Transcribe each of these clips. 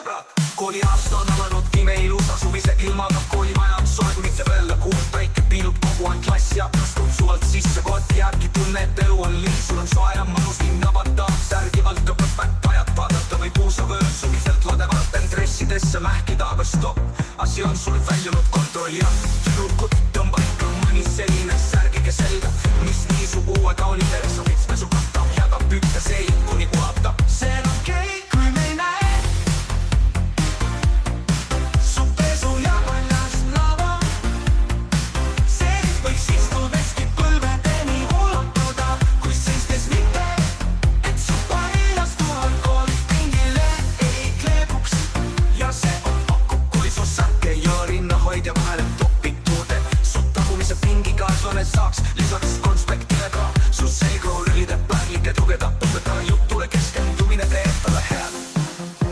sõbrad. Kooliaasta on alanud pime ilusa suvise ilmaga. Koolimaja on soe, kui mitte välja kuud. Päike piilub kogu aeg klassi aknast, kui suvalt sisse kotti jääbki tunne, et elu on liiv. Sul on soe ja mõnus ning nabata särgivalt tõmbab õpetajat vaadata või puusavööl suviselt ladevalt end dressidesse mähkida, aga stopp. Asi on sul väljunud kontrolli alt. Tüdrukud tõmba ikka mõni selline särgige selga, mis nii su uue kauni perse vitsme su katab, jagab pükte seid kuni ulatab. See on okei, kui me ei näe su pesu ja paljast lava. Seedid võiks istudeski põlvedeni ulatuda, kui seistes mitte, et su paljast alkohol pingile ei kleebuks. Ja see on pakub, kui su särk ei ole rinnahoidja vahele topitud, et su tagumise pingikaaslane saaks lisaks konspektile ka su selgroolide pärlike tugeda õpetaja jutule keskendumine teeb talle head.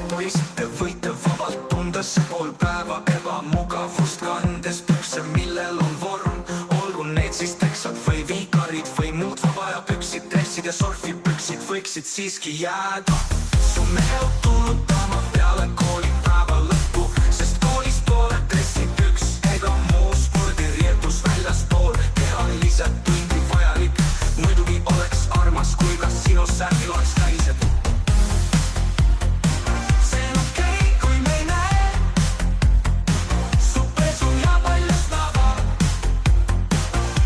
Poisid, te võite vabalt tunda see pool päeva ebamugavust kandes pükse, millel on vorm. Olgu need siis teksad või viikarid või muud vabaja püksid, dressid ja surfipüksid võiksid siiski jääda su mehelt tunnutama peale koolipäeva lõppu, sest koolist pole dressipüks ega muu spordiriietus väljaspool kehaliselt tundi vajalik. Muidugi oleks armas, kui ka sinu särgil oleks käised. See on okei, kui me ei näe su pesu ja paljast lava.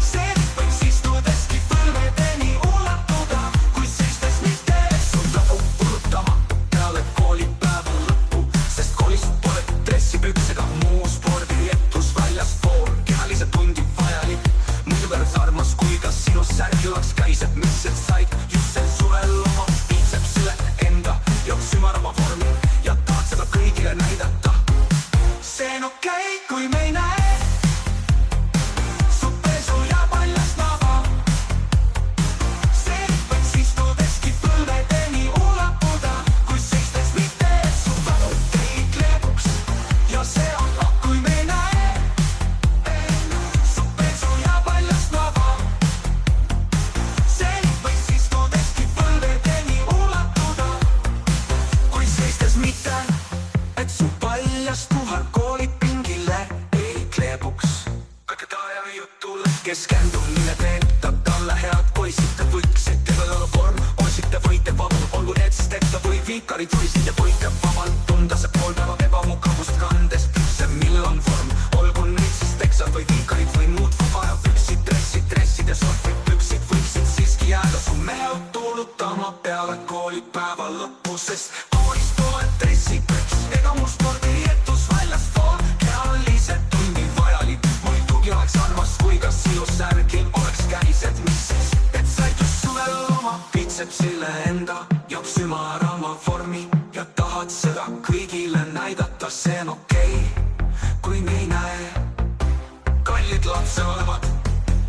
Seedid võiks istudeski põlvedeni ulatuda, kui seistes mitte sul tapub ulutama peale koolipäeva lõppu, sest koolist pole dressipüks ega muu spordiriietus väljaspool kehaliselt tundi vajalik. Muidugi oleks armas, kui ka sinu särgil oleks käised, mis et said just sel suvel oma biitsepsile enda jaoks ümarama vormi ja tahad seda kõigile näidata. See on okei, kui me ei näe su pesu ja paljast lava. Seedid võiks istudeski põlvedeni ulatuda, kui seistes mitte, et su tapub ei kleebuks. Ja see on kui me ei näe su pesu ja paljast lava. Seedid võiks istudeski põlvedeni ulatuda, kui seistes mitte, et su paljast tuhar koolipingile ei kleebuks. Õpetaja jutule keskendumine teetab talle head. Poisid, te võiksite olla vorm, poisid, te võite vabalt, olgu need siis tekta või viikarid. Poisid, te võite vabalt tunda see pool päeva ebamugavust kandes pükse, millel on vorm. Olgu need siis teksad või viikarid või muud vabaja püksid, dressid ja surfipüksid võiksid siiski jääda su mehelt tuulutama peale koolipäeva lõppu, sest koolist pole dressipüks ega muu spordiriietus väljaspool kehaliselt tundi vajalik. Muidugi oleks armas, kui ka sinu särgil oleks käised, mis siis, et said just suvel oma biitsepsile enda jaoks ümarama vormi ja tahad seda kõigile näidata. See on okei, kui me ei näe kallid lapsevanemad.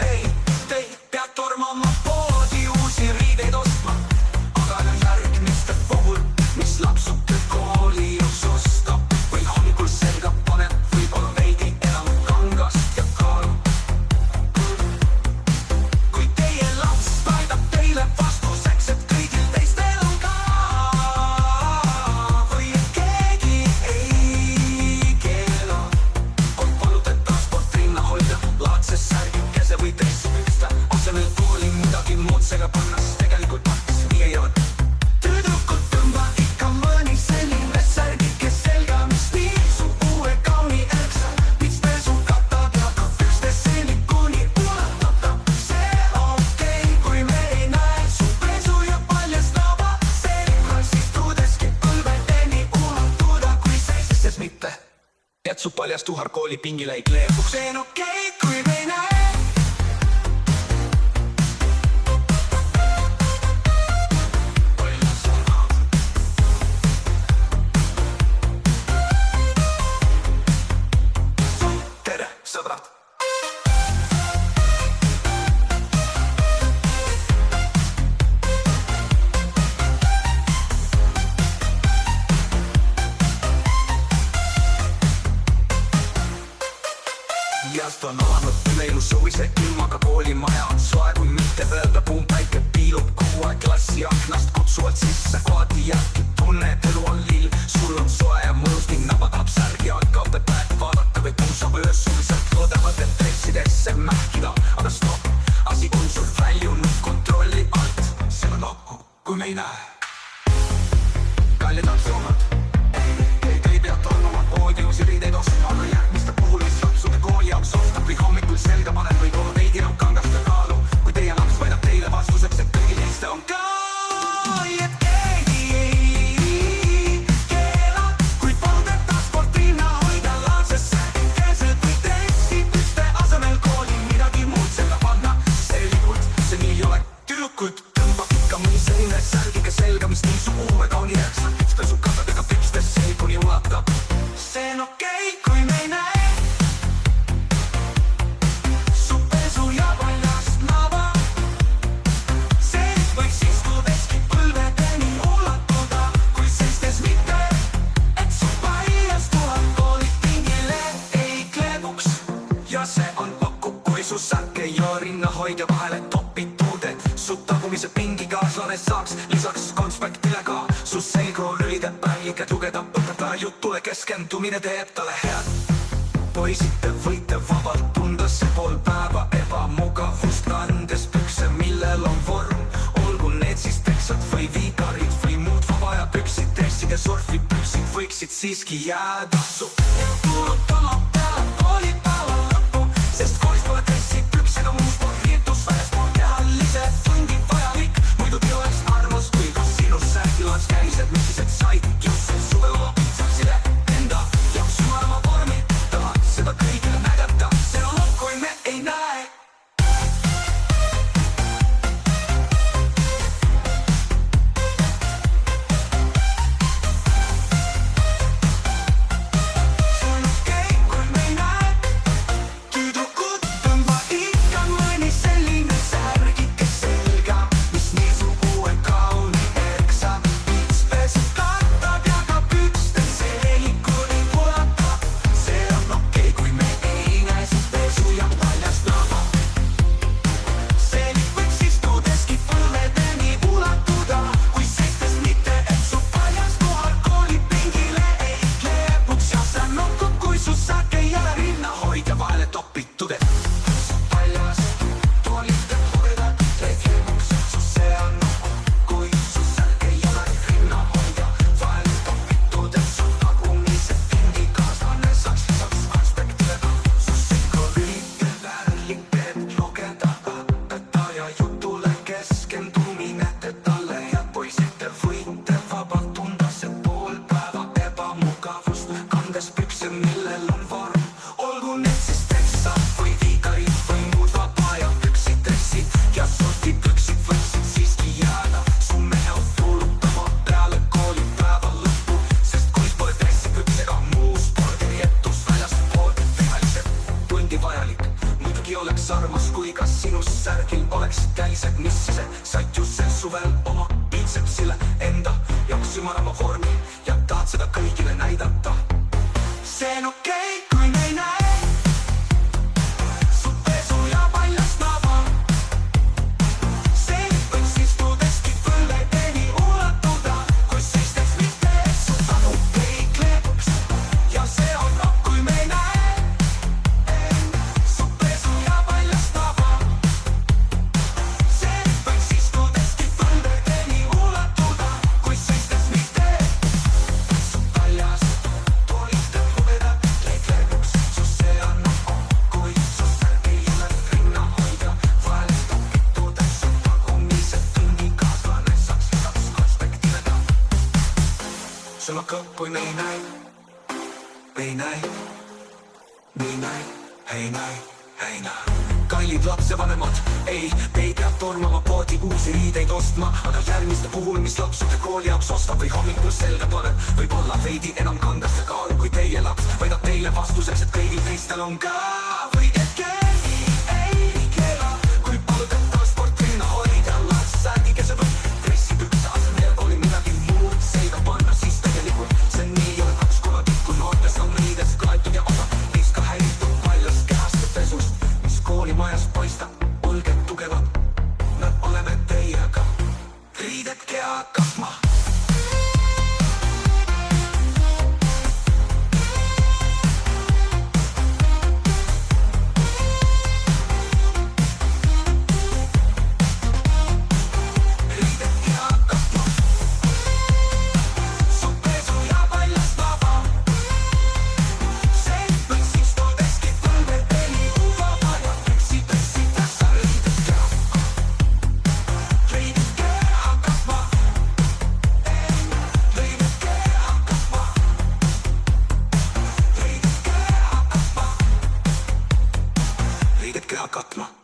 Ei, te ei pea tormama poodi uusi riideid ostma, aga järgmiste puhul, mis lapsuke kooli just ostab või hommikul selga paneb, võib-olla veidi enam kangast ja kaalu. Kui teie laps väidab teile vastuseks, et kõigil teistel on ka või et keegi ei keela, on paludeta sportrinna hoida laadse särgikese või dressipükste asemel kooli midagi muud sega panna, sest tegelikult tahtis nii ei ole. Tüdrukud tõmba ikka mõni selline särgike selga, mis nii su uue kauni erksa pitspe su katab ja ka püksteseni kuni ulatab. See on okei, kui me ei näe su pesu ja paljast lava. Seedid võiks istudeski põlvedeni ulatuda, kui seistes mitte, et su paljast tuhar koolipingile ei kleebuks. See on okei, kui me ei näe tere, sõbrad! Jäst on alanud pimeilu suvise ilmaga. Koolimaja on soe, kui mitte öelda, kuum päike piilub kogu aeg klassi aknast kutsuvalt sisse. Kohati jääbki tunne, et elu on lill. Sul on soe ja mõnus ning naba tahab särgi alka õpetajat vaadata või puusab öös suliselt loodavad, et dressidesse mähkida. Aga stopp, asi on sul väljunud kontrolli alt. See on nokku, kui me ei näe. Kallid lapsumad, ei pea tormama poodiumisi riideid ostma, aga järgmiste puhul, mis lapsude kooli jaoks ostab või hommikul selga paneb, võib olla veidi enam kangast ja kaalu. Kui teie laps väidab teile vastuseks, et kõigil neist on ka, et keegi ei keela, kuid paludeta sportina hoida laadsesse keelselt või dressipüste asemel kooli midagi muud selga panna. Sellikult see nii ei ole. Tüdrukud, tõmba ikka mõni selline särgiga selga, mis nii su uue kauni järgsa. Su kadadega pikstes selguni ulatab. See on okei, kui me ei näe su pesu ja paljast naba. See võiks istudeski põlvedeni ulatuda, kui seistes mitte, et su paljast tuhad koolid pingile ei kleebuks. Ja see on kokku, kui su särk ei ole rinnahoidja vahele topitud, et su tagumise pingikaaslane saaks lisaks konspektile ka su selgrool lülideb pärliked lugeda. Õpetaja jutule keskendumine teeb talle head. Poisid, te võite vabalt tunda see pool päeva ebamugavust, kandes pükse, millel on vorm. Olgu need siis teksad või viikarid või muud vaba ja püksid, dressid ja surfipüksid võiksid siiski jääda su kulutama peale koolipäeva lõppu, sest koolis pole dressid, püksid on muus pool riitus väljaspool kehalise tundi vajalik. Muidu ei oleks armus, kui ka sinus särgil oleks käised, millised said just see suveloa piitsapsile enda jaoks sumarama vormi. Tahad seda kõigile näidata, see on lopp, kui me ei näe. See on okei, kui me ei näe. Tüdrukud, tõmba ikka mõni selline särgike selga, mis nii su uue kauni erksab. Piitspes katab ja ka pükstel seelikuni ulatab. See on okei, kui me ei näe su pesu ja paljast naba. Seelik võiks istudeski põlvedeni ulatuda, kui seistes mitte, et su paljast tuhad kooli pingile ei kleebuks. Ja see on nokku, kui su särk ei ole rinnahoidja vahele topitud, et su paljast toolite hoidad ei kleebuks. See on nokku, kui su särk ei ole rinnahoidja vahele topitud, et su tagumise pingikaaslane saaks lisaks konspektile ka su selgroolide värliked lugeda. Õpetaja jutule keskendumine teeb talle head. Poisid, te võite vabalt tunda see pool päeva ebamugavust, kandes pükse, millel on vorm. Olgu need siis teksad või viikarid või muud vaba ja püksid, dressid ja surfipüksid võiksid siiski jääda su mehe kulutama peale koolipäeva lõppu, sest koolis pole dressipüks ega muu spordiriietus väljaspool kehalise tundi vajalik. Muidugi oleks armas, kui ka sinus särgil oleks käised, mis ise said just sel suvel oma piitsepsile enda jaoks ümarama vormi ja tahad seda kõigile näidata. See on okei, kui me ei näe su pesu ja paljast naba. See võiks istudeski põlvedeni ulatuda, kui seistes mitte, et su tanu ei kleebuks. Ja see on nokk, kui me ei näe su pesu ja paljast naba. See võiks istudeski põlvedeni ulatuda, kui seistes mitte, su paljast toolite lugeda ei kleebuks. See on nokku, kui su särk ei ole rinnahoidja vahele topitud, et su tagumise pingikaaslane saaks lisaks konspektile ka. See on okei, kui me ei näe, ei näe, ei näe, ei näe, ei näe. Kallid lapsevanemad, ei pea tormama poodi uusi riideid ostma, aga järgmiste puhul, mis lapsude kooli jaoks ostab või hommikul selga paneb, võib olla veidi enam kangast ja kaalu, kui teie laps väidab teile vastuseks, et kõigil teistel on ka. Või et keegi ei keela, kui paludeta sportina hoida laadsärgikese või dressipükse asemel oli midagi muud selga panna, siis tegelikult see nii ei ole. Kaks korra tikku noortes on riides kaetud ja osa neist ka häiritud paljast kehast ja pesust, mis koolimajas paistab. Olged tugevad, me oleme teiega, riided kea kasma. katma